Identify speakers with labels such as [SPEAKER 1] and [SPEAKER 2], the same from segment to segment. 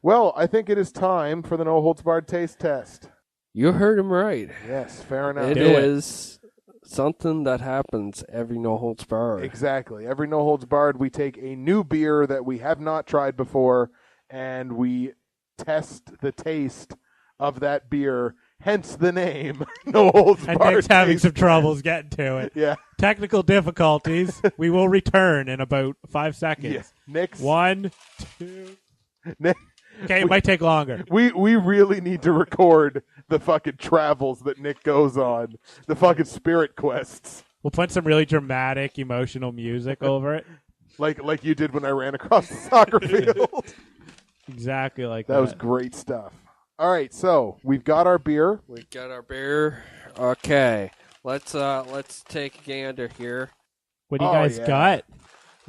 [SPEAKER 1] Well, I think it is time for the No Holds Barred taste test.
[SPEAKER 2] You heard him right.
[SPEAKER 1] Yes, fair enough.
[SPEAKER 2] It is something that happens every No Holds Barred.
[SPEAKER 1] Exactly. Every No Holds Barred, we take a new beer that we have not tried before, and we test the taste of that beer, hence the name, No Holds Barred.
[SPEAKER 3] And Nick's having some troubles getting to it.
[SPEAKER 1] Yeah.
[SPEAKER 3] Technical difficulties. We will return in about 5 seconds.
[SPEAKER 1] Yeah. Nick's...
[SPEAKER 3] 1, 2...
[SPEAKER 1] Nick...
[SPEAKER 3] Okay, it might take longer.
[SPEAKER 1] We really need to record the fucking travels that Nick goes on, the fucking spirit quests.
[SPEAKER 3] We'll put some really dramatic, emotional music over it.
[SPEAKER 1] Like you did when I ran across the soccer field.
[SPEAKER 3] Exactly like that.
[SPEAKER 1] That was great stuff. All right, so we've got our beer.
[SPEAKER 2] We got our beer. Okay, let's take a gander here.
[SPEAKER 3] What do you guys got?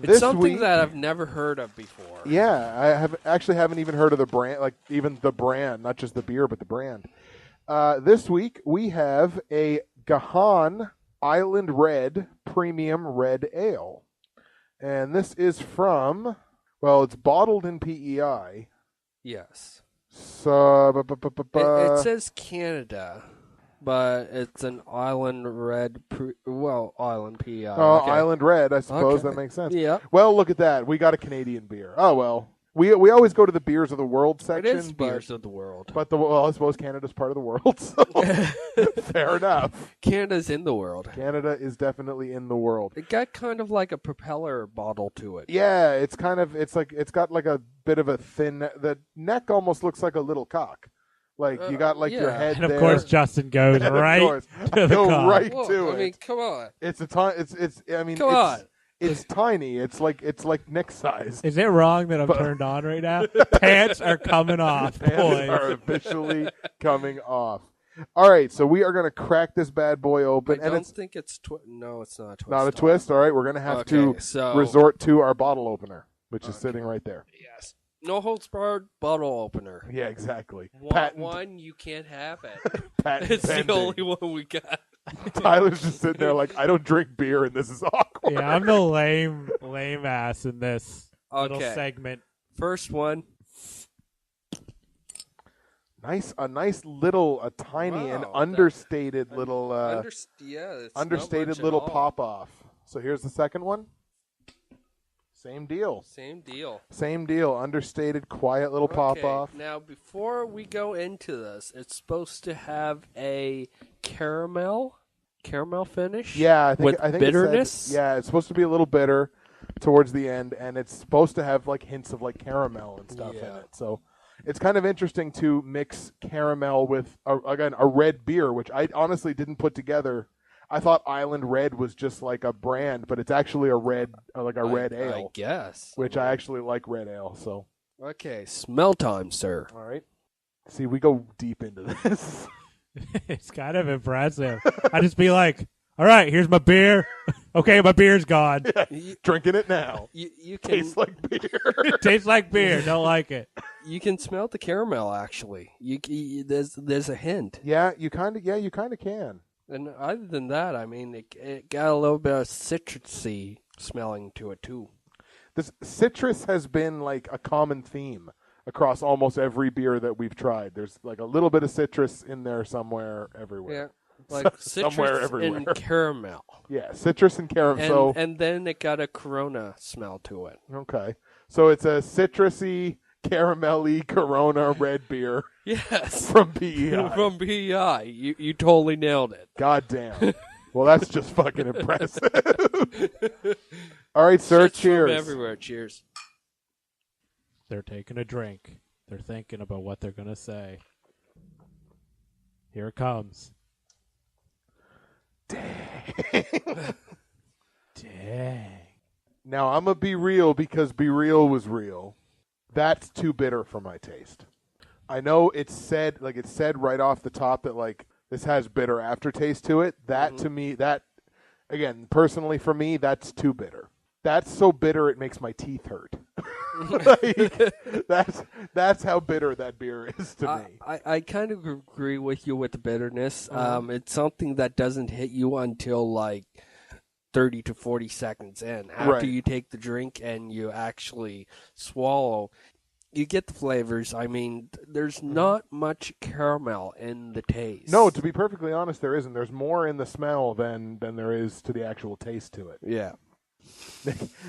[SPEAKER 2] It's something that I've never heard of before.
[SPEAKER 1] Yeah, I haven't even heard of the brand, like even the brand, not just the beer, but the brand. This week we have a Gahan Island Red Premium Red Ale. And this is from, well, it's bottled in PEI.
[SPEAKER 2] Yes.
[SPEAKER 1] So,
[SPEAKER 2] it says Canada, but it's an Island Red, Island PEI.
[SPEAKER 1] Oh,
[SPEAKER 2] okay.
[SPEAKER 1] Island Red, I suppose that makes sense.
[SPEAKER 2] Yeah.
[SPEAKER 1] Well, look at that. We got a Canadian beer. Oh, well. We always go to the beers of the world section.
[SPEAKER 2] It is beers of the world.
[SPEAKER 1] But I suppose Canada's part of the world, so fair enough.
[SPEAKER 2] Canada's in the world.
[SPEAKER 1] Canada is definitely in the world.
[SPEAKER 2] It got kind of like a propeller bottle to it.
[SPEAKER 1] Yeah, it's got like a bit of a thin, the neck almost looks like a little cock. Like you got like your head
[SPEAKER 3] and of
[SPEAKER 1] there.
[SPEAKER 3] course Justin goes right to the cock.
[SPEAKER 1] Right
[SPEAKER 2] Whoa,
[SPEAKER 1] to it.
[SPEAKER 2] I mean, come on.
[SPEAKER 1] It's a
[SPEAKER 2] Come on.
[SPEAKER 1] It's tiny. It's like Nick's size.
[SPEAKER 3] Is it wrong that I'm turned on right now? Pants are coming off, boys.
[SPEAKER 1] Pants are officially coming off. All right, so we are going to crack this bad boy open.
[SPEAKER 2] I don't think it's no, it's not a twist.
[SPEAKER 1] Not a twist. All right, we're going to have to resort to our bottle opener, which is sitting right there.
[SPEAKER 2] Yes. No holds barred bottle opener.
[SPEAKER 1] Yeah, exactly.
[SPEAKER 2] One, you can't have it.
[SPEAKER 1] It's
[SPEAKER 2] the only one we got.
[SPEAKER 1] Tyler's just sitting there like, I don't drink beer, and this is awkward.
[SPEAKER 3] Yeah, I'm the lame ass in this little segment.
[SPEAKER 1] First one. A nice little, tiny and understated little, understated little pop off. So here's the second one. Same deal. Understated, quiet little pop off.
[SPEAKER 2] Now, before we go into this, it's supposed to have a caramel finish.
[SPEAKER 1] Yeah, I think
[SPEAKER 2] bitterness.
[SPEAKER 1] It's supposed to be a little bitter towards the end, and it's supposed to have like hints of like caramel and stuff in it. So it's kind of interesting to mix caramel with a red beer, which I honestly didn't put together. I thought Island Red was just like a brand, but it's actually a red ale.
[SPEAKER 2] I guess.
[SPEAKER 1] Which I actually like red ale. So
[SPEAKER 2] okay, smell time, sir.
[SPEAKER 1] All right. See, we go deep into this.
[SPEAKER 3] It's kind of impressive. I just be like, all right, here's my beer. Okay, my beer's gone.
[SPEAKER 1] Yeah, drinking it now.
[SPEAKER 2] You can
[SPEAKER 1] tastes like beer.
[SPEAKER 3] Tastes like beer. Don't like it.
[SPEAKER 2] You can smell the caramel. Actually, there's a hint.
[SPEAKER 1] Yeah, you kind of can.
[SPEAKER 2] And other than that, I mean, it got a little bit of citrusy smelling to it too.
[SPEAKER 1] This citrus has been like a common theme across almost every beer that we've tried. There's like a little bit of citrus in there somewhere, everywhere.
[SPEAKER 2] Yeah, like citrus
[SPEAKER 1] somewhere, everywhere.
[SPEAKER 2] and caramel.
[SPEAKER 1] Yeah, citrus and caramel.
[SPEAKER 2] And then it got a Corona smell to it.
[SPEAKER 1] Okay, so it's a citrusy, caramelly Corona red beer.
[SPEAKER 2] Yes,
[SPEAKER 1] from PEI.
[SPEAKER 2] From PEI, you totally nailed it.
[SPEAKER 1] God damn. Well, that's just fucking impressive. All right, sir. Cheers.
[SPEAKER 2] From everywhere. Cheers.
[SPEAKER 3] They're taking a drink. They're thinking about what they're gonna say. Here it comes.
[SPEAKER 1] Dang.
[SPEAKER 3] Dang.
[SPEAKER 1] Now I'm gonna be real because Be Real was real. That's too bitter for my taste. I know it's said right off the top that like this has bitter aftertaste to it. That to me, that again, personally for me, that's too bitter. That's so bitter it makes my teeth hurt. Like, that's how bitter that beer is to me.
[SPEAKER 2] I kind of agree with you with the bitterness. It's something that doesn't hit you until like 30 to 40 seconds in. After you take the drink and you actually swallow, You get the flavors. I mean, there's not much caramel in the taste.
[SPEAKER 1] No, to be perfectly honest, there isn't. There's more in the smell than there is to the actual taste to it.
[SPEAKER 2] Yeah.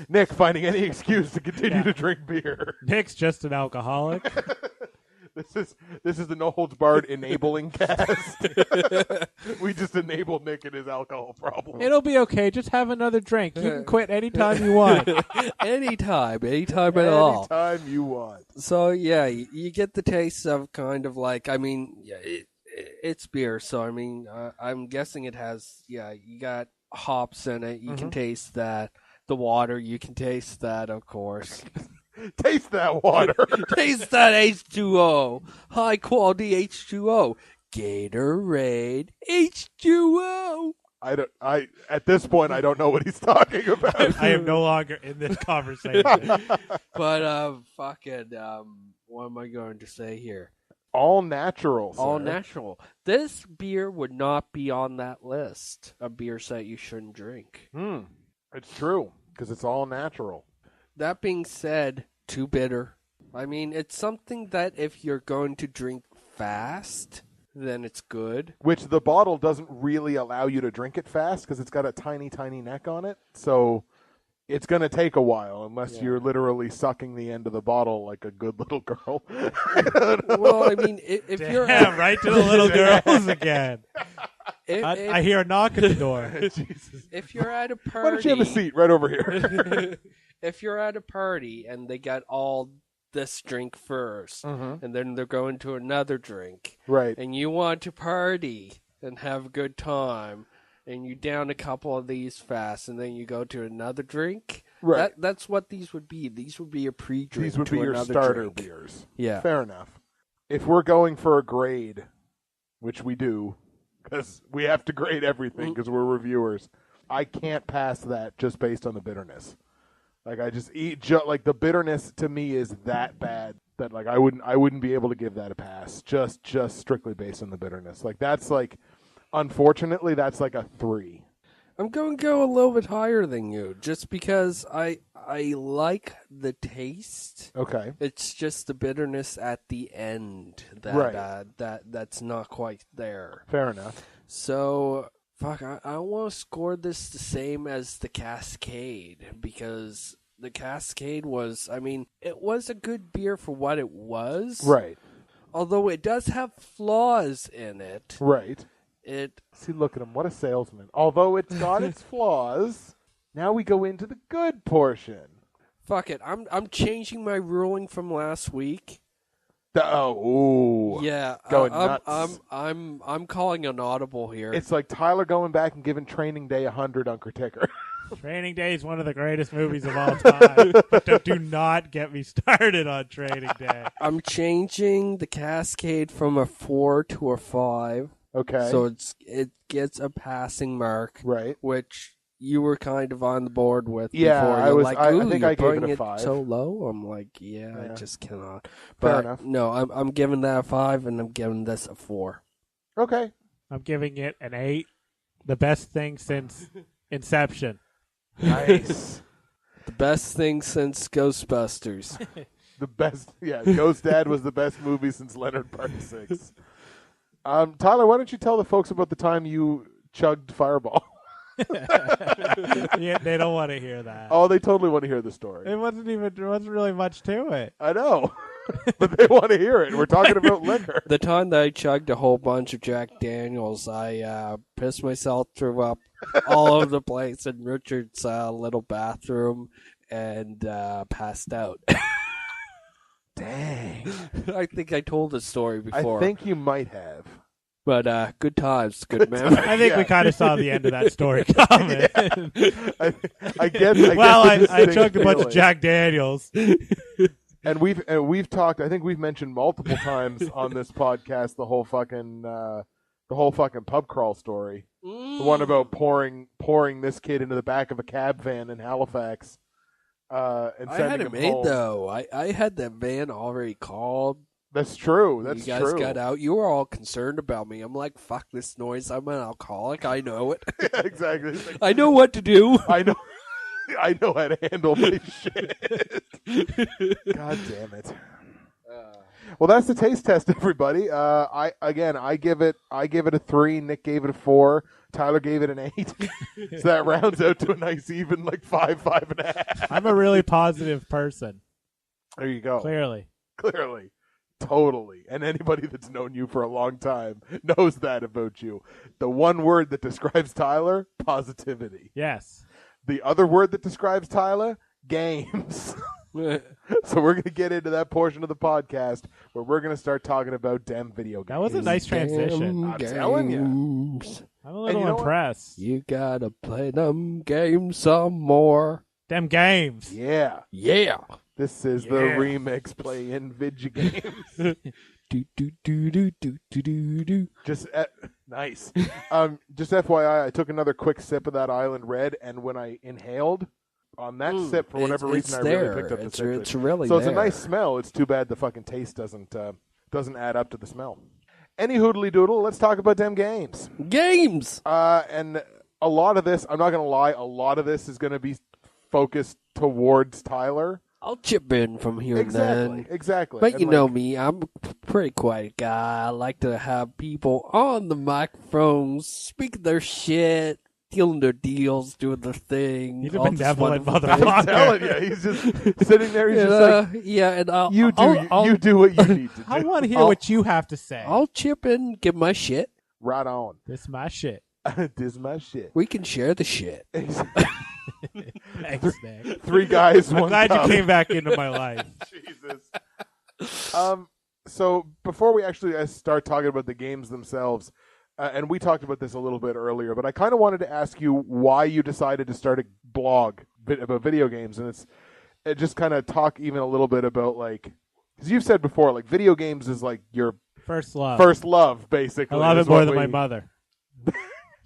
[SPEAKER 1] Nick finding any excuse to continue to drink beer.
[SPEAKER 3] Nick's just an alcoholic.
[SPEAKER 1] This is the No Holds Barred enabling cast. We just enable Nick and his alcohol problem.
[SPEAKER 3] It'll be okay. Just have another drink. You can quit anytime you want.
[SPEAKER 2] anytime at all.
[SPEAKER 1] Anytime you want.
[SPEAKER 2] So, yeah, you get the taste of kind of like, I mean, it's beer. So, I mean, I'm guessing it has, you got hops in it. You can taste that. The water, you can taste that, of course.
[SPEAKER 1] Taste that water.
[SPEAKER 2] Taste that H2O. High quality H2O. Gatorade H2O.
[SPEAKER 1] At this point I don't know what he's talking about.
[SPEAKER 3] I am no longer in this conversation.
[SPEAKER 2] But what am I going to say here?
[SPEAKER 1] All natural. Sir.
[SPEAKER 2] All natural. This beer would not be on that list of beers that you shouldn't drink.
[SPEAKER 1] It's true because it's all natural.
[SPEAKER 2] That being said, too bitter. I mean, it's something that if you're going to drink fast, then it's good.
[SPEAKER 1] Which the bottle doesn't really allow you to drink it fast because it's got a tiny, tiny neck on it. So it's going to take a while unless you're literally sucking the end of the bottle like a good little girl.
[SPEAKER 2] Well, I mean, if you're...
[SPEAKER 3] right to the little girls again. I hear a knock at the door.
[SPEAKER 1] Jesus.
[SPEAKER 2] If you're at a party...
[SPEAKER 1] Why don't you have a seat right over here?
[SPEAKER 2] If you're at a party and they got all this drink first, and then they're going to another drink,
[SPEAKER 1] right?
[SPEAKER 2] And you want to party and have a good time, and you down a couple of these fast, and then you go to another drink,
[SPEAKER 1] right?
[SPEAKER 2] That's what these would be. These would be your pre-drink.
[SPEAKER 1] These would be your starter beers.
[SPEAKER 2] Yeah,
[SPEAKER 1] fair enough. If we're going for a grade, which we do, because we have to grade everything because we're reviewers, I can't pass that just based on the bitterness. Like I just eat like the bitterness to me is that bad that like I wouldn't be able to give that a pass just strictly based on the bitterness. Like that's like unfortunately that's like a 3.
[SPEAKER 2] I'm going to go a little bit higher than you just because I like the taste.
[SPEAKER 1] Okay.
[SPEAKER 2] It's just the bitterness at the end that that's not quite there.
[SPEAKER 1] Fair enough.
[SPEAKER 2] So I want to score this the same as the Cascade because the Cascade was, I mean, it was a good beer for what it was.
[SPEAKER 1] Right.
[SPEAKER 2] Although it does have flaws in it.
[SPEAKER 1] Right. See, look at him. What a salesman. Although it's got its flaws, now we go into the good portion.
[SPEAKER 2] Fuck it. I'm changing my ruling from last week.
[SPEAKER 1] Yeah, going nuts.
[SPEAKER 2] I'm calling an audible here.
[SPEAKER 1] It's like Tyler going back and giving Training Day 100 on Criticker.
[SPEAKER 3] Training Day is one of the greatest movies of all time. Do not get me started on Training Day.
[SPEAKER 2] I'm changing the Cascade from a 4 to a 5.
[SPEAKER 1] Okay.
[SPEAKER 2] So it gets a passing mark.
[SPEAKER 1] Right.
[SPEAKER 2] Which you were kind of on the board with
[SPEAKER 1] yeah,
[SPEAKER 2] before.
[SPEAKER 1] I was.
[SPEAKER 2] Like,
[SPEAKER 1] I think I gave it a 5.
[SPEAKER 2] So low, I'm like, I just cannot.
[SPEAKER 1] Fair
[SPEAKER 2] but
[SPEAKER 1] enough.
[SPEAKER 2] No, I'm giving that a 5, and I'm giving this a 4.
[SPEAKER 1] Okay.
[SPEAKER 3] I'm giving it an 8. The best thing since Inception.
[SPEAKER 1] Nice.
[SPEAKER 2] The best thing since Ghostbusters.
[SPEAKER 1] The best. Yeah, Ghost Dad was the best movie since Leonard Part 6. Tyler, why don't you tell the folks about the time you chugged Fireball?
[SPEAKER 3] Yeah, they don't want to hear that.
[SPEAKER 1] Oh, they totally want to hear the story.
[SPEAKER 3] There wasn't really much to it.
[SPEAKER 1] I know, but they want to hear it. We're talking about liquor.
[SPEAKER 2] The time that I chugged a whole bunch of Jack Daniels, I pissed myself, threw up all over the place in Richard's little bathroom, and passed out.
[SPEAKER 1] Dang.
[SPEAKER 2] I think I told the story before.
[SPEAKER 1] I think you might have.
[SPEAKER 2] But good times, good man.
[SPEAKER 3] I think we kind of saw the end of that story coming.
[SPEAKER 1] I guess.
[SPEAKER 3] Well, I chugged a bunch of Jack Daniels.
[SPEAKER 1] And we've talked. I think we've mentioned multiple times on this podcast the whole fucking pub crawl story. The one about pouring this kid into the back of a cab van in Halifax. And
[SPEAKER 2] I
[SPEAKER 1] sending
[SPEAKER 2] had it
[SPEAKER 1] him
[SPEAKER 2] made
[SPEAKER 1] home.
[SPEAKER 2] though. I had that van already called.
[SPEAKER 1] That's true. That's
[SPEAKER 2] true. You guys
[SPEAKER 1] true.
[SPEAKER 2] got out. You were all concerned about me. I'm like, fuck this noise. I'm an alcoholic. I know it.
[SPEAKER 1] Yeah, exactly.
[SPEAKER 2] I know what to do.
[SPEAKER 1] I know how to handle my shit. God damn it. Well, that's the taste test, everybody. I give it a 3. Nick gave it a 4. Tyler gave it an 8. So that rounds out to a nice even 5, 5.5.
[SPEAKER 3] I'm a really positive person.
[SPEAKER 1] There you go.
[SPEAKER 3] Clearly.
[SPEAKER 1] Totally. And anybody that's known you for a long time knows that about you. The one word that describes Tyler, positivity.
[SPEAKER 3] Yes.
[SPEAKER 1] The other word that describes Tyler, games. So we're going to get into that portion of the podcast where we're going to start talking about DEM video games.
[SPEAKER 3] That was a nice transition.
[SPEAKER 1] I'm telling you.
[SPEAKER 3] I'm a little impressed.
[SPEAKER 2] You gotta play them games some more.
[SPEAKER 3] DEM games.
[SPEAKER 1] Yeah. This is the remix playing video games. Just nice. Just FYI, I took another quick sip of that Island Red, and when I inhaled on that sip, for whatever reason, I really picked up the citrus.
[SPEAKER 2] It's really
[SPEAKER 1] so it's a nice smell. It's too bad the fucking taste doesn't add up to the smell. Any hoodly doodle, let's talk about DEM games. And a lot of this, I'm not going to lie, a lot of this is going to be focused towards Tyler.
[SPEAKER 2] I'll chip in from here and then.
[SPEAKER 1] Exactly.
[SPEAKER 2] But you know me, I'm a pretty quiet guy. I like to have people on the microphones speaking their shit, dealing their deals, doing their thing.
[SPEAKER 3] He's a benevolent motherfucker.
[SPEAKER 1] I'm telling you, he's just sitting there. He's just
[SPEAKER 2] and I'll,
[SPEAKER 1] you do what you need to do.
[SPEAKER 3] I want to hear what you have to say.
[SPEAKER 2] I'll chip in, give my shit.
[SPEAKER 1] Right on.
[SPEAKER 3] This my shit.
[SPEAKER 1] This my shit.
[SPEAKER 2] We can share the shit.
[SPEAKER 3] Thanks, Nick.
[SPEAKER 1] 3 guys,
[SPEAKER 3] I'm
[SPEAKER 1] one
[SPEAKER 3] glad
[SPEAKER 1] cup.
[SPEAKER 3] you came back into my life.
[SPEAKER 1] Jesus. So before we actually start talking about the games themselves, and we talked about this a little bit earlier, but I kind of wanted to ask you why you decided to start a blog about video games, and it just kind of talk even a little bit about because you've said before, video games is your
[SPEAKER 3] first love,
[SPEAKER 1] basically.
[SPEAKER 3] I love it more than my mother.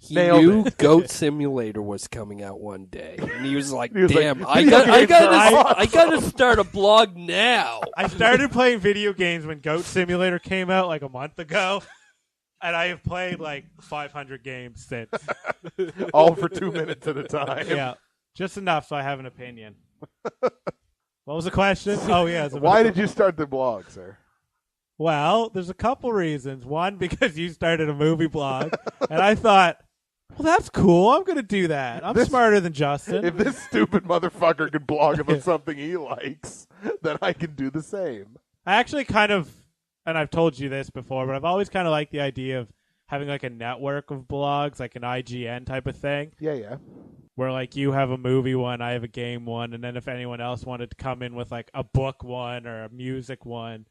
[SPEAKER 2] He knew Goat Simulator was coming out one day, and he was like, "Damn, I gotta start a blog now."
[SPEAKER 3] I started playing video games when Goat Simulator came out a month ago, and I have played 500 games since.
[SPEAKER 1] All for 2 minutes at a time.
[SPEAKER 3] Yeah, just enough so I have an opinion. What was the question? Oh yeah,
[SPEAKER 1] why did you start the blog, sir?
[SPEAKER 3] Well, there's a couple reasons. One, because you started a movie blog, and I thought, well, that's cool. I'm going to do that. I'm smarter than Justin.
[SPEAKER 1] If this stupid motherfucker could blog about something he likes, then I can do the same.
[SPEAKER 3] I actually and I've told you this before, but I've always kind of liked the idea of having a network of blogs, an IGN type of thing.
[SPEAKER 1] Yeah.
[SPEAKER 3] Where you have a movie one, I have a game one, and then if anyone else wanted to come in with a book one or a music one,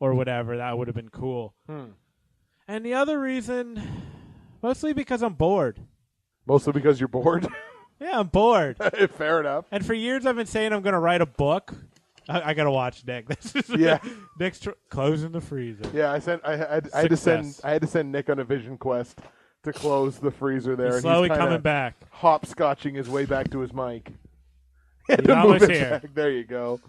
[SPEAKER 3] or whatever, that would have been cool. And the other reason, mostly because I'm bored.
[SPEAKER 1] Mostly because you're bored?
[SPEAKER 3] Yeah, I'm bored.
[SPEAKER 1] Fair enough.
[SPEAKER 3] And for years I've been saying I'm going to write a book. I got to watch Nick.
[SPEAKER 1] Yeah.
[SPEAKER 3] Nick's closing the freezer.
[SPEAKER 1] Yeah, I had to send Nick on a vision quest to close the freezer there.
[SPEAKER 3] He's slowly coming back.
[SPEAKER 1] Hopscotching his way back to his mic.
[SPEAKER 3] He's almost here.
[SPEAKER 1] Back. There you go.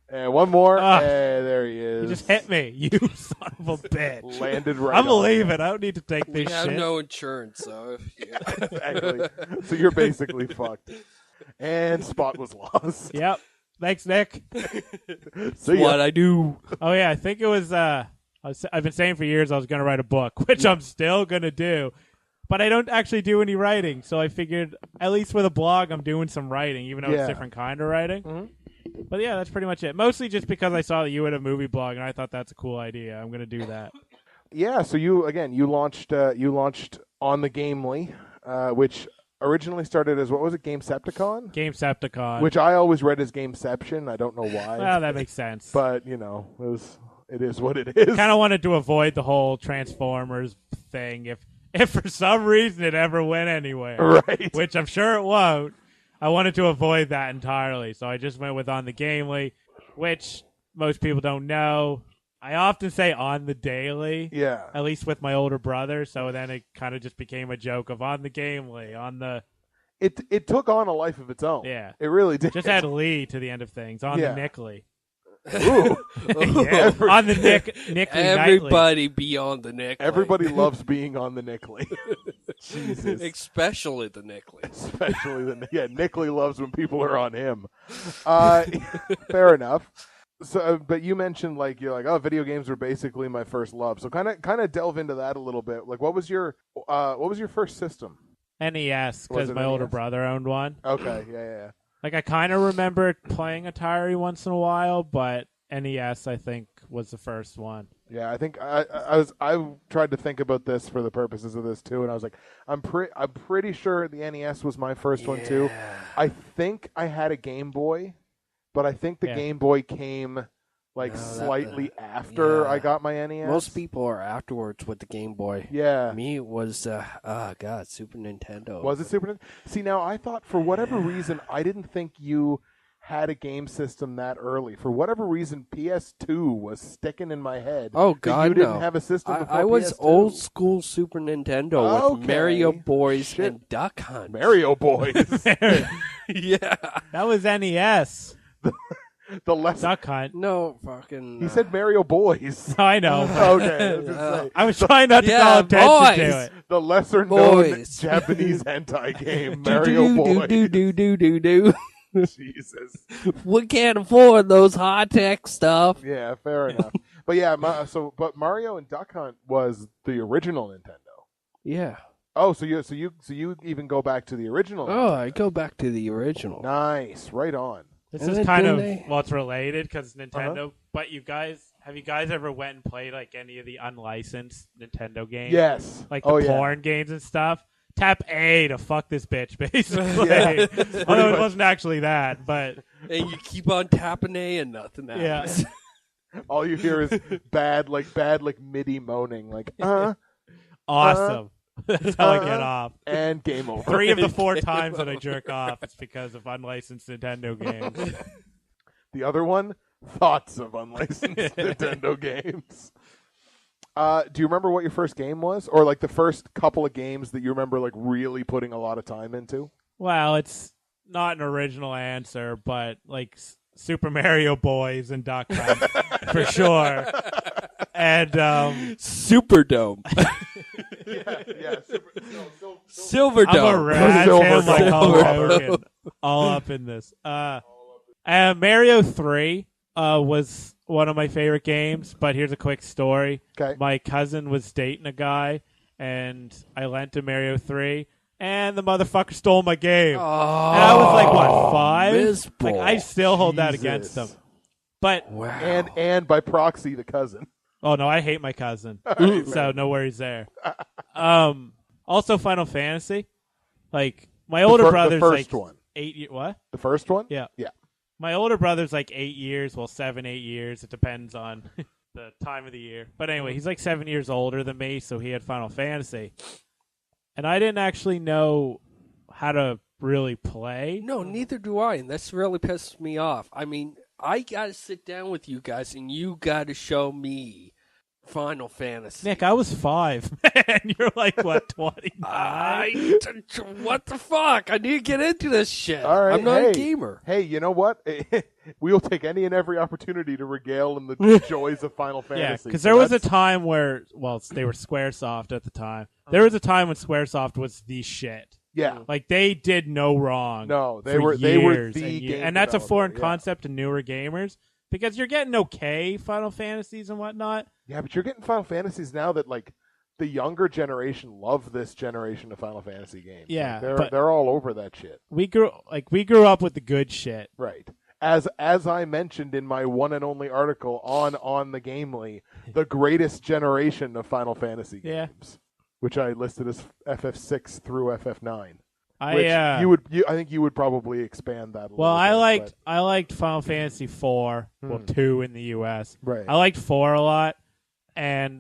[SPEAKER 1] And one more. There he is.
[SPEAKER 3] You just hit me, you son of a bitch.
[SPEAKER 1] Landed right
[SPEAKER 3] I'm
[SPEAKER 1] on.
[SPEAKER 3] leaving. I don't need to take this shit.
[SPEAKER 2] I have no insurance, so...
[SPEAKER 1] Exactly. So you're basically fucked. And Spot was lost.
[SPEAKER 3] Yep. Thanks, Nick.
[SPEAKER 2] What I do.
[SPEAKER 3] Oh, yeah. I think it was... I've been saying for years I was going to write a book, which I'm still going to do. But I don't actually do any writing, so I figured, at least with a blog, I'm doing some writing, even though it's a different kind of writing. Mm-hmm. But yeah, that's pretty much it. Mostly just because I saw that you had a movie blog, and I thought that's a cool idea. I'm going to do that.
[SPEAKER 1] Yeah, so you launched On the Gamely, which originally started as, what was it, Gamesepticon?
[SPEAKER 3] Gamesepticon.
[SPEAKER 1] Which I always read as Gameception. I don't know why.
[SPEAKER 3] Well, that makes sense.
[SPEAKER 1] But, it is what it is.
[SPEAKER 3] Kind of wanted to avoid the whole Transformers thing if for some reason it ever went anywhere.
[SPEAKER 1] Right.
[SPEAKER 3] Which I'm sure it won't. I wanted to avoid that entirely, so I just went with On the Gamely, which most people don't know. I often say On the Daily, at least with my older brother, so then it kind of just became a joke of On the Gamely, on the...
[SPEAKER 1] It took on a life of its own.
[SPEAKER 3] Yeah.
[SPEAKER 1] It really did.
[SPEAKER 3] Just add Lee to the end of things, On the Nickley.
[SPEAKER 1] Ooh.
[SPEAKER 3] Yeah. On the Nickley
[SPEAKER 2] Everybody be on the Nickley.
[SPEAKER 1] Everybody loves being on the Nickley. Jesus.
[SPEAKER 2] Especially the Nickley.
[SPEAKER 1] Nickley loves when people are on him. Fair enough. So, but you mentioned like you're like, oh, video games were basically my first love. So kind of delve into that a little bit. Like, what was your first system?
[SPEAKER 3] NES, because my older brother owned one.
[SPEAKER 1] Okay, yeah.
[SPEAKER 3] Like I kind of remember playing Atari once in a while, but NES I think was the first one.
[SPEAKER 1] Yeah, I think I tried to think about this for the purposes of this too, and I was like, I'm pretty sure the NES was my first one too. I think I had a Game Boy, but I think the Game Boy came slightly after I got my NES.
[SPEAKER 2] Most people are afterwards with the Game Boy.
[SPEAKER 1] Yeah.
[SPEAKER 2] Me, it was, Super Nintendo.
[SPEAKER 1] Was it Super Nintendo? See, now I thought for whatever reason, I didn't think you had a game system that early. For whatever reason, PS2 was sticking in my head.
[SPEAKER 2] Oh, God,
[SPEAKER 1] you didn't have a system before
[SPEAKER 2] I was
[SPEAKER 1] PS2.
[SPEAKER 2] old school Super Nintendo with Mario Boys and Duck Hunt.
[SPEAKER 1] Mario Boys.
[SPEAKER 2] Yeah.
[SPEAKER 3] That was NES.
[SPEAKER 1] The less
[SPEAKER 3] Duck Hunt.
[SPEAKER 2] No, fucking...
[SPEAKER 1] He said Mario Boys.
[SPEAKER 3] I know.
[SPEAKER 1] Okay.
[SPEAKER 3] I was trying not to call attention to it.
[SPEAKER 1] The lesser-known Japanese hentai game, Mario Boys. Jesus.
[SPEAKER 2] We can't afford those high-tech stuff.
[SPEAKER 1] Yeah, fair enough. But yeah, but Mario and Duck Hunt was the original Nintendo.
[SPEAKER 2] Yeah.
[SPEAKER 1] Oh, so you even go back to the original?
[SPEAKER 2] Oh, I go back to the original.
[SPEAKER 1] Nice, right on.
[SPEAKER 3] This is kind of it's related because Nintendo. But have you guys ever went and played like any of the unlicensed Nintendo games?
[SPEAKER 1] Yes,
[SPEAKER 3] like the porn games and stuff. Tap A to fuck this bitch, basically.
[SPEAKER 1] Yeah.
[SPEAKER 3] Although it wasn't actually that, but
[SPEAKER 2] and you keep on tapping A and nothing happens.
[SPEAKER 3] Yeah.
[SPEAKER 1] All you hear is bad MIDI moaning, like
[SPEAKER 3] awesome. That's how I get off.
[SPEAKER 1] And game over.
[SPEAKER 3] 3 of the 4 times that I jerk off, it's because of unlicensed Nintendo games.
[SPEAKER 1] The other one, thoughts of unlicensed Nintendo games. Do you remember what your first game was, or like the first couple of games that you remember like really putting a lot of time into?
[SPEAKER 3] Well, it's not an original answer, but like Super Mario Boys and Duck Hunt for sure. And
[SPEAKER 2] Superdome.
[SPEAKER 1] yeah.
[SPEAKER 2] Silverdome.
[SPEAKER 3] I'm a rat him like Hulk Hogan. All up in this. Mario 3 was one of my favorite games, but here's a quick story.
[SPEAKER 1] Okay.
[SPEAKER 3] My cousin was dating a guy, and I lent him Mario 3, and the motherfucker stole my game.
[SPEAKER 2] Oh,
[SPEAKER 3] and I was like, what, 5?
[SPEAKER 2] Miserable.
[SPEAKER 3] Like, I still hold that against him. But
[SPEAKER 1] and by proxy, the cousin.
[SPEAKER 3] Oh, no, I hate my cousin. So no worries there. Also, Final Fantasy. Like, my older brother's
[SPEAKER 1] the first
[SPEAKER 3] like
[SPEAKER 1] one.
[SPEAKER 3] 8 years. What?
[SPEAKER 1] The first one?
[SPEAKER 3] Yeah.
[SPEAKER 1] Yeah.
[SPEAKER 3] My older brother's like 8 years. Well, 7, 8 years. It depends on the time of the year. But anyway, he's like 7 years older than me, so he had Final Fantasy. And I didn't actually know how to really play.
[SPEAKER 2] No, neither do I, and that's really pissed me off. I mean, I got to sit down with you guys, and you got to show me Final Fantasy.
[SPEAKER 3] Nick, I was 5, and you're like, what, 29?
[SPEAKER 2] What the fuck? I need to get into this shit.
[SPEAKER 1] All right,
[SPEAKER 2] I'm not a gamer.
[SPEAKER 1] Hey, you know what? We'll take any and every opportunity to regale in the joys of Final Fantasy.
[SPEAKER 3] Yeah, because there was a time where, well, they were Squaresoft at the time. There was a time when Squaresoft was the shit.
[SPEAKER 1] Yeah.
[SPEAKER 3] Like, they did no wrong.
[SPEAKER 1] No, they
[SPEAKER 3] for
[SPEAKER 1] were
[SPEAKER 3] years
[SPEAKER 1] the game
[SPEAKER 3] and that's a foreign
[SPEAKER 1] developer,
[SPEAKER 3] concept to newer gamers because you're getting okay Final Fantasies and whatnot.
[SPEAKER 1] Yeah, but you're getting Final Fantasies now that, like, the younger generation love this generation of Final Fantasy games.
[SPEAKER 3] Yeah,
[SPEAKER 1] like, they're all over that shit.
[SPEAKER 3] We grew up with the good shit.
[SPEAKER 1] Right. As I mentioned in my one and only article on the Gamely, the greatest generation of Final Fantasy games, which I listed as FF6 through FF9. I think you would probably expand that a little bit.
[SPEAKER 3] I liked Final Fantasy 4, 2 in the US.
[SPEAKER 1] Right.
[SPEAKER 3] I liked 4 a lot, and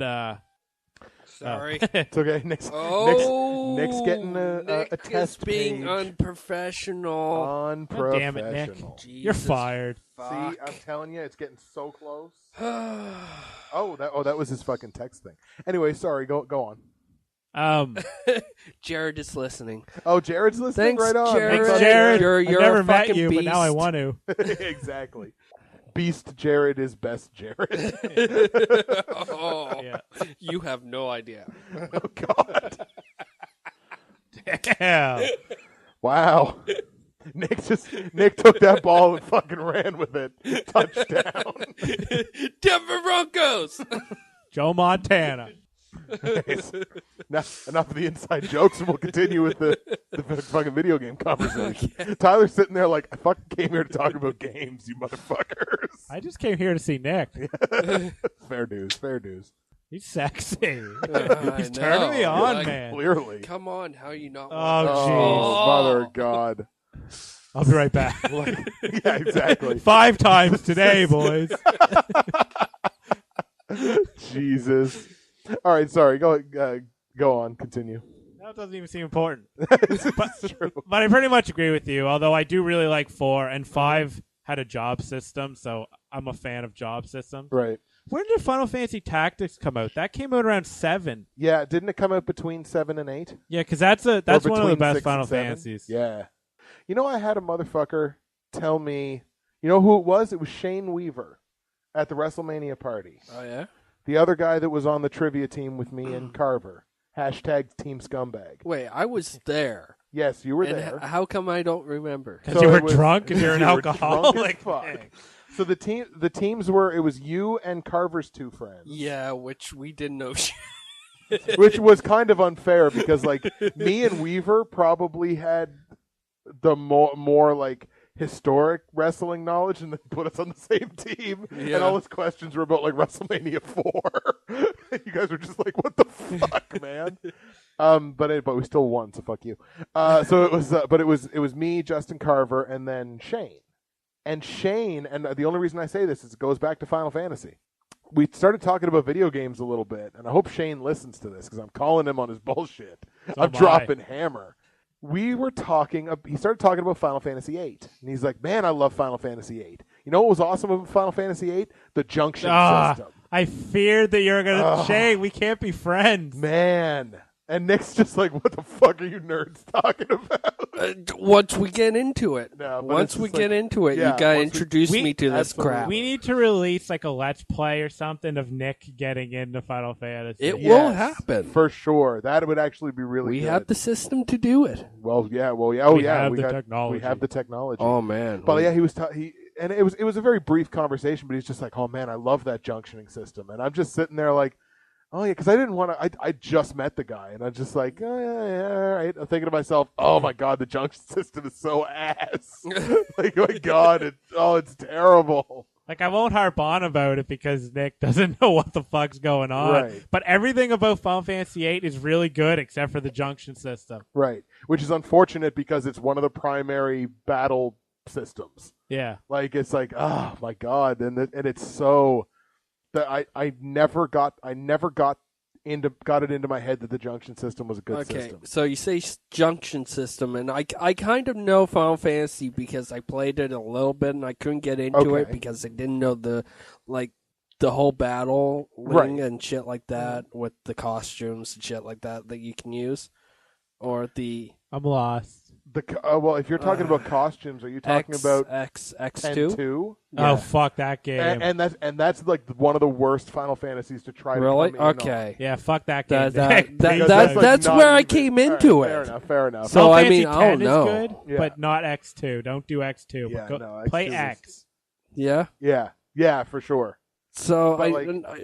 [SPEAKER 2] sorry,
[SPEAKER 1] it's okay. Nick's getting a test
[SPEAKER 2] being
[SPEAKER 1] page.
[SPEAKER 2] unprofessional.
[SPEAKER 1] Unprofessional.
[SPEAKER 3] Damn it, Nick!
[SPEAKER 2] Jesus,
[SPEAKER 3] You're fired.
[SPEAKER 1] See, I'm telling you, it's getting so close. That was his fucking text thing. Anyway, sorry. Go on.
[SPEAKER 2] Jared is listening.
[SPEAKER 1] Oh, Jared's listening.
[SPEAKER 2] Thanks,
[SPEAKER 1] right on.
[SPEAKER 2] Jared.
[SPEAKER 3] Thanks, Jared.
[SPEAKER 2] You're
[SPEAKER 3] I've never
[SPEAKER 2] a
[SPEAKER 3] met
[SPEAKER 2] fucking
[SPEAKER 3] you,
[SPEAKER 2] beast.
[SPEAKER 3] but now I want to.
[SPEAKER 1] Exactly. Beast Jared is best Jared.
[SPEAKER 2] Oh,
[SPEAKER 3] Yeah.
[SPEAKER 2] you have no idea.
[SPEAKER 1] Oh God.
[SPEAKER 3] Damn.
[SPEAKER 1] Wow. Nick Nick took that ball and fucking ran with it. Touchdown.
[SPEAKER 2] Denver Broncos.
[SPEAKER 3] Joe Montana.
[SPEAKER 1] Nice. Enough of the inside jokes, and we'll continue with the fucking video game conversation. Okay. Tyler's sitting there like, I fucking came here to talk about games, you motherfuckers.
[SPEAKER 3] I just came here to see Nick.
[SPEAKER 1] Fair dues.
[SPEAKER 3] He's sexy. He's turning me on, man.
[SPEAKER 1] Clearly.
[SPEAKER 2] Come on, how you not?
[SPEAKER 3] Oh,
[SPEAKER 1] jeez. Mother of God.
[SPEAKER 3] I'll be right back.
[SPEAKER 1] Yeah, exactly.
[SPEAKER 3] 5 times today, boys.
[SPEAKER 1] Jesus. All right, sorry. Go on. Continue.
[SPEAKER 3] That doesn't even seem important.
[SPEAKER 1] True.
[SPEAKER 3] But I pretty much agree with you, although I do really like 4, and 5 had a job system, so I'm a fan of job systems.
[SPEAKER 1] Right.
[SPEAKER 3] When did Final Fantasy Tactics come out? That came out around 7.
[SPEAKER 1] Yeah, didn't it come out between 7 and 8?
[SPEAKER 3] Yeah, because that's one of the best
[SPEAKER 1] 6
[SPEAKER 3] Final
[SPEAKER 1] and 7?
[SPEAKER 3] Fantasies.
[SPEAKER 1] Yeah. You know, I had a motherfucker tell me, you know who it was? It was Shane Weaver at the WrestleMania party.
[SPEAKER 2] Oh, yeah?
[SPEAKER 1] The other guy that was on the trivia team with me and Carver. Hashtag Team Scumbag.
[SPEAKER 2] Wait, I was there.
[SPEAKER 1] Yes, you were
[SPEAKER 2] And
[SPEAKER 1] there.
[SPEAKER 2] how come I don't remember?
[SPEAKER 3] Because you were drunk and you're an
[SPEAKER 1] you were
[SPEAKER 3] alcoholic.
[SPEAKER 1] drunk as fuck. So the teams were, it was you and Carver's 2 friends.
[SPEAKER 2] Yeah, which we didn't know.
[SPEAKER 1] Which was kind of unfair because, like, me and Weaver probably had the more like historic wrestling knowledge, and then put us on the same team.
[SPEAKER 2] Yeah.
[SPEAKER 1] And all his questions were about like WrestleMania 4. You guys were just like, "What the fuck, man?" But we still won, so fuck you. So it was me, Justin Carver, and then Shane. And Shane, and the only reason I say this is it goes back to Final Fantasy. We started talking about video games a little bit, and I hope Shane listens to this because I'm calling him on his bullshit. I'm dropping hammer. We were talking, he started talking about Final Fantasy VIII, and he's like, man, I love Final Fantasy VIII. You know what was awesome about Final Fantasy VIII? The junction system.
[SPEAKER 3] I feared that you were going to, Shane, we can't be friends.
[SPEAKER 1] Man. And Nick's just like, what the fuck are you nerds talking about?
[SPEAKER 2] Once we get into it.
[SPEAKER 1] No,
[SPEAKER 2] once we get into it,
[SPEAKER 1] yeah,
[SPEAKER 2] you got to introduce me to this crap.
[SPEAKER 3] We need to release like a Let's Play or something of Nick getting into Final Fantasy.
[SPEAKER 2] It will happen.
[SPEAKER 1] For sure. That would actually be really good.
[SPEAKER 2] We have the system to do it.
[SPEAKER 1] Well, yeah. Oh,
[SPEAKER 3] we
[SPEAKER 1] yeah.
[SPEAKER 3] have
[SPEAKER 1] We
[SPEAKER 3] the
[SPEAKER 1] have the technology.
[SPEAKER 2] Oh, man.
[SPEAKER 1] But yeah, he was... and it was a very brief conversation, but he's just like, oh, man, I love that junctioning system. And I'm just sitting there like, oh, yeah, because I didn't want to... I just met the guy, and I'm just like, oh, yeah, all right. I'm thinking to myself, oh, my God, the junction system is so ass. Like, oh, my God, it's terrible.
[SPEAKER 3] Like, I won't harp on about it because Nick doesn't know what the fuck's going on.
[SPEAKER 1] Right.
[SPEAKER 3] But everything about Final Fantasy VIII is really good except for the junction system.
[SPEAKER 1] Right. Which is unfortunate because it's one of the primary battle systems.
[SPEAKER 3] Yeah.
[SPEAKER 1] Like, it's like, oh, my God. And it's so... that I never got it into my head that the junction system was a good system.
[SPEAKER 2] Okay, so you say junction system, and I kind of know Final Fantasy because I played it a little bit, and I couldn't get into it because I didn't know the whole battle ring and shit like that with the costumes and shit like that you can use, or the.
[SPEAKER 3] I'm lost.
[SPEAKER 1] Well, if you're talking about costumes, are you talking about
[SPEAKER 2] X2?
[SPEAKER 1] 2?
[SPEAKER 3] Yeah. Oh, fuck that game.
[SPEAKER 1] And that's like one of the worst Final Fantasies to try
[SPEAKER 2] really?
[SPEAKER 1] to come in
[SPEAKER 2] Okay.
[SPEAKER 1] on.
[SPEAKER 3] Yeah, fuck that game.
[SPEAKER 2] That's where I came into it.
[SPEAKER 1] Fair enough.
[SPEAKER 2] So
[SPEAKER 3] Final
[SPEAKER 2] I mean,
[SPEAKER 3] Fantasy
[SPEAKER 2] I don't
[SPEAKER 3] 10
[SPEAKER 2] know.
[SPEAKER 3] is good, but not X2. Don't do X2.
[SPEAKER 1] Yeah,
[SPEAKER 3] but
[SPEAKER 1] no,
[SPEAKER 3] play
[SPEAKER 1] X2
[SPEAKER 3] X.
[SPEAKER 2] Yeah?
[SPEAKER 1] Yeah, for sure.
[SPEAKER 2] So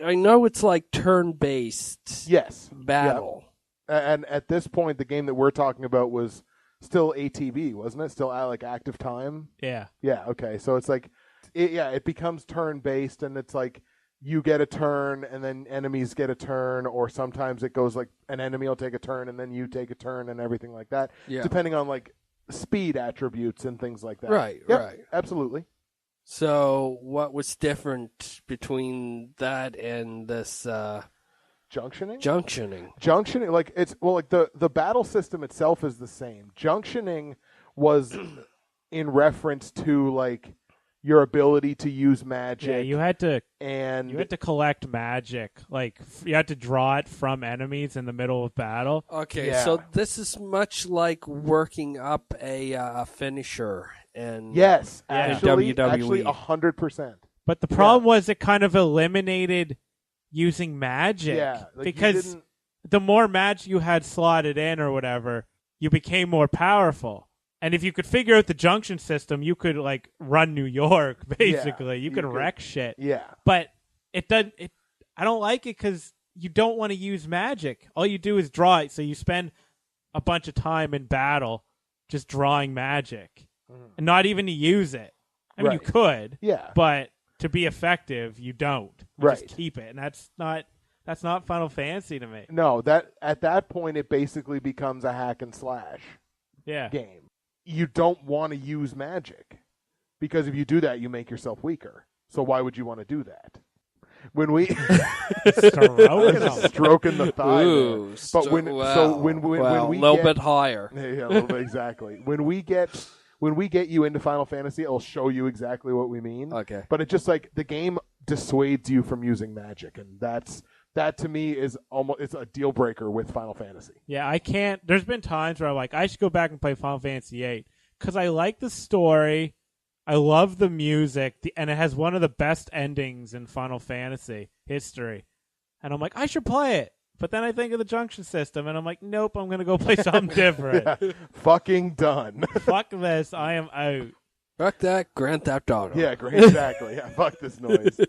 [SPEAKER 2] I know it's like turn-based battle.
[SPEAKER 1] Yep. And at this point, the game that we're talking about was still ATB, wasn't it? Still like active time?
[SPEAKER 3] Yeah.
[SPEAKER 1] Yeah, okay. So it's like, it becomes turn-based, and it's like you get a turn, and then enemies get a turn, or sometimes it goes like an enemy will take a turn, and then you take a turn, and everything like that, depending on like speed attributes and things like that.
[SPEAKER 2] Right, right.
[SPEAKER 1] Absolutely.
[SPEAKER 2] So what was different between that and this...
[SPEAKER 1] Junctioning?
[SPEAKER 2] Junctioning,
[SPEAKER 1] like the battle system itself is the same. Junctioning was in reference to like your ability to use magic.
[SPEAKER 3] Yeah, you had to collect magic. Like you had to draw it from enemies in the middle of battle.
[SPEAKER 2] Okay, so this is much like working up a finisher in
[SPEAKER 1] actually,
[SPEAKER 2] WWE.
[SPEAKER 1] 100%.
[SPEAKER 3] But the problem was it kind of eliminated using magic, because the more magic you had slotted in or whatever, you became more powerful. And if you could figure out the junction system, you could like run New York. Basically, you could wreck shit.
[SPEAKER 1] Yeah,
[SPEAKER 3] but it doesn't. I don't like it because you don't want to use magic. All you do is draw it, so you spend a bunch of time in battle just drawing magic, and not even to use it. I mean, you could, but to be effective, you don't. You just keep it, and that's not Final Fantasy to me.
[SPEAKER 1] No, that at that point it basically becomes a hack and slash game. You don't want to use magic because if you do that, you make yourself weaker. So why would you want to do that? When we stroking the thigh,
[SPEAKER 2] ooh,
[SPEAKER 1] but when we
[SPEAKER 2] a little bit higher,
[SPEAKER 1] yeah, a little bit, exactly. When we get you into Final Fantasy, it'll show you exactly what we mean.
[SPEAKER 2] Okay,
[SPEAKER 1] but it's just like the game dissuades you from using magic, and that to me is it's a deal breaker with Final Fantasy.
[SPEAKER 3] Yeah, I can't. There's been times where I'm like, I should go back and play Final Fantasy VIII because I like the story. I love the music, and it has one of the best endings in Final Fantasy history. And I'm like, I should play it. But then I think of the junction system, and I'm like, nope, I'm going to go play something different.
[SPEAKER 1] Fucking done.
[SPEAKER 3] Fuck this. I am out.
[SPEAKER 2] Fuck that. Grand Theft Auto.
[SPEAKER 1] Yeah, exactly. Yeah, fuck this noise.